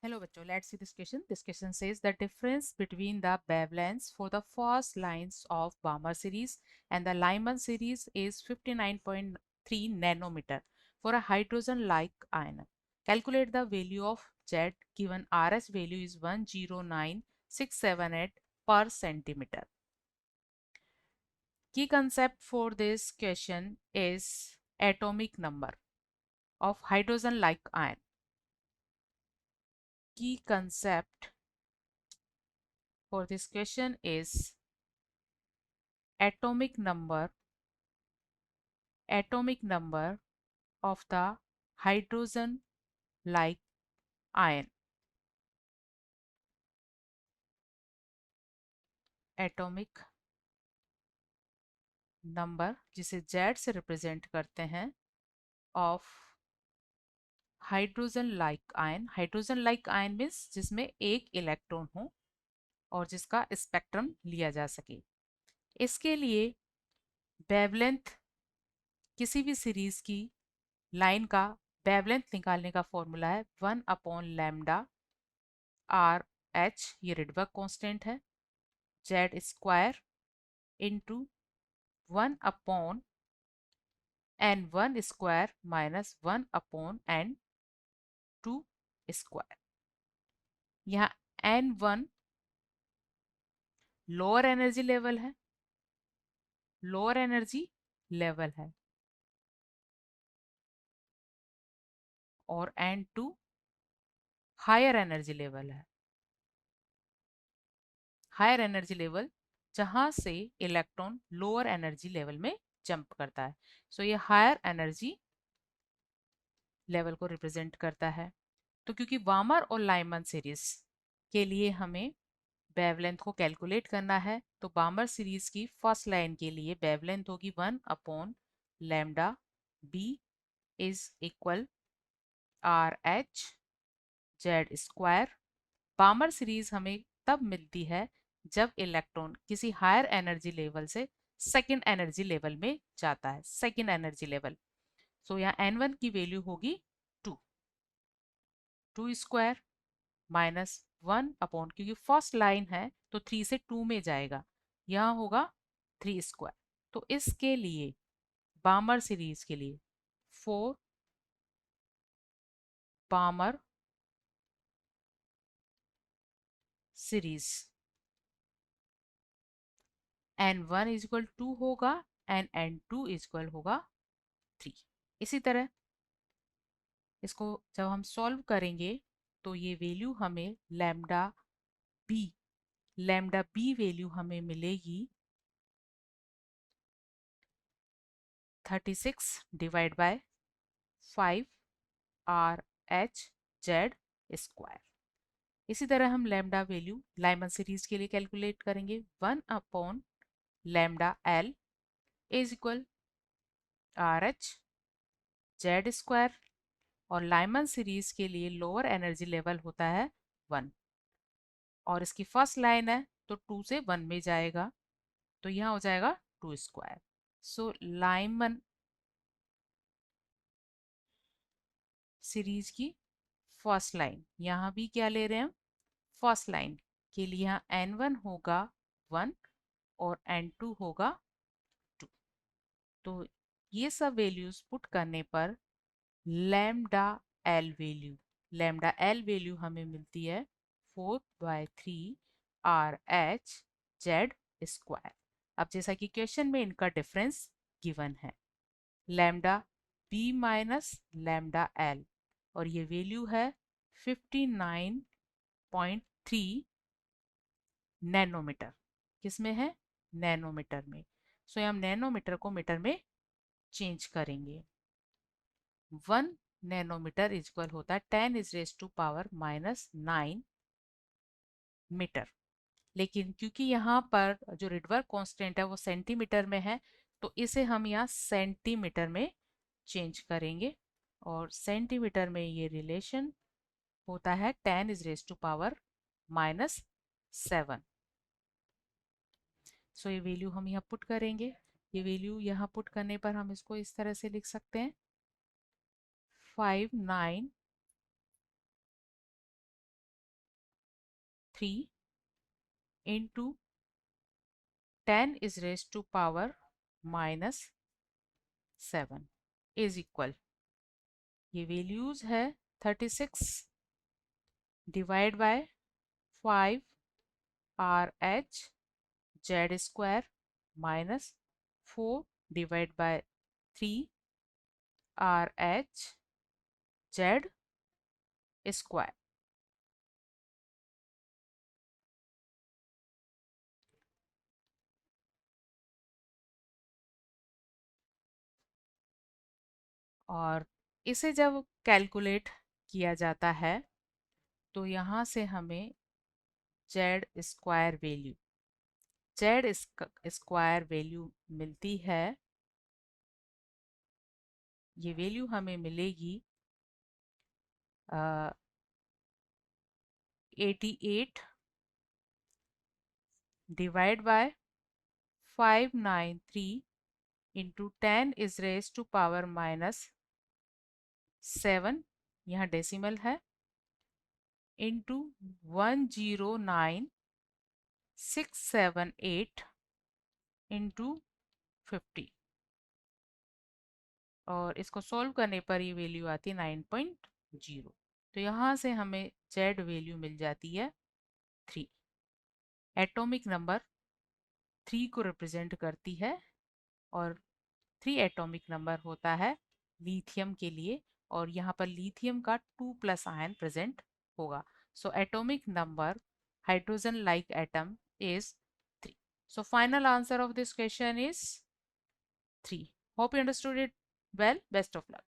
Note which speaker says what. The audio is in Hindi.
Speaker 1: Hello bachcho, let's see this question. This question says the difference between the wavelengths for the first lines of Balmer series and the Lyman series is 59.3 nanometer for a hydrogen-like ion. Calculate the value of Z given RS value is 109678 per centimeter. Key concept for this question is atomic number of hydrogen-like ion. Key concept for this question is atomic number of the hydrogen like ion. Atomic number जिसे Z से रिप्रेजेंट करते हैं of hydrogen like ion. Hydrogen like ion means जिसमें एक इलेक्ट्रॉन हो और जिसका स्पेक्ट्रम लिया जा सके. इसके लिए वेवलेंथ किसी भी सीरीज की लाइन का वेवलेंथ निकालने का फॉर्मूला है 1/लैम्डा आर एच, ये रिडबर्ग कांस्टेंट है, Z square into 1/n1 square minus 1/n2 square. यहाँ n1 लोअर एनर्जी लेवल है, और n2 हायर एनर्जी लेवल है. हायर एनर्जी लेवल जहां से इलेक्ट्रॉन लोअर एनर्जी लेवल में जंप करता है. सो ये हायर एनर्जी लेवल को रिप्रेजेंट करता है. तो क्योंकि वार्मर और लाइमन सीरीज के लिए हमें वेवलेंथ को कैलकुलेट करना है, तो वार्मर सीरीज की फर्स्ट लाइन के लिए वेवलेंथ होगी 1/लैम्डा B is equal R H Z square. Balmer series हमें तब मिलती है जब इलेक्ट्रॉन किसी हायर एनर्जी लेवल से सेकेंड एनर्जी लेवल में जाता है. Second energy level. सो यहाँ n1 की वैल्यू होगी 2 स्क्वायर माइनस 1/, क्योंकि फर्स्ट लाइन है तो 3 से 2 में जाएगा, यहाँ होगा 3 स्क्वायर. तो इसके लिए बामर सीरीज के लिए 4 बामर सीरीज n1 इज इक्वल 2 होगा एंड n2 इज इक्वल होगा 3. इसी तरह इसको जब हम सॉल्व करेंगे तो ये वैल्यू हमें लैम्डा बी वैल्यू हमें मिलेगी 36 divide by 5 are H Z square. इसी तरह हम लैम्डा वैल्यू लाइमन सीरीज के लिए कैलकुलेट करेंगे 1/लैम्डा L is equal R H Z square. और लाइमन सीरीज के लिए लोअर एनर्जी लेवल होता है 1 और इसकी फर्स्ट लाइन है तो 2 से 1 में जाएगा, तो यहाँ हो जाएगा 2 स्क्वायर. सो लाइमन सीरीज की फर्स्ट लाइन, यहाँ भी क्या ले रहे हैं हम, फर्स्ट लाइन के लिए यहाँ n1 होगा 1 और n2 होगा 2. तो ये सब वैल्यूज पुट करने पर लैम्डा एल वैल्यू हमें मिलती है 4/3 आर एच जेड स्क्वायर. अब जैसा कि क्वेश्चन में इनका डिफरेंस गिवन है, lambda B minus lambda L, और ये वैल्यू है 59.3 नैनोमीटर. किसमें है, नैनोमीटर में. सो हम नैनोमीटर को मीटर में चेंज करेंगे. 1 नैनोमीटर इक्वल होता है 10⁻⁻⁹ मीटर. लेकिन क्योंकि यहाँ पर जो रिडबर्ग कांस्टेंट है वो सेंटीमीटर में है, तो इसे हम यहाँ सेंटीमीटर में चेंज करेंगे. और सेंटीमीटर में ये रिलेशन होता है 10⁻⁻⁷. सो ये वैल्यू हम यहाँ पुट करेंगे. ये वैल्यू यहाँ पुट करने पर हम इसको इस तरह से लिख सकते हैं 59 3 into 10 is raised to power minus 7 is equal, ये वैल्यूज है 36 divide by 5 are H Z square minus 4 divide by 3 are H Z square. और इसे जब कैलकुलेट किया जाता है तो यहाँ से हमें जेड स्क्वायर वैल्यू मिलती है। ये वैल्यू हमें मिलेगी 88 divide by 593 into 10 is raise to power minus 7, यहाँ डेसिमल है, इंटू 109678 इंटू 50 और इसको सॉल्व करने पर ये वैल्यू आती है 9.0। तो यहाँ से हमें जेड वैल्यू मिल जाती है 3। एटॉमिक नंबर 3 को रिप्रेजेंट करती है और 3 एटॉमिक नंबर होता है लिथियम के लिए और यहाँ पर लिथियम का 2+ आयन प्रेजेंट होगा। So atomic number hydrogen like atom is 3। So final answer of this question is 3. Hope you understood it well. Best of luck.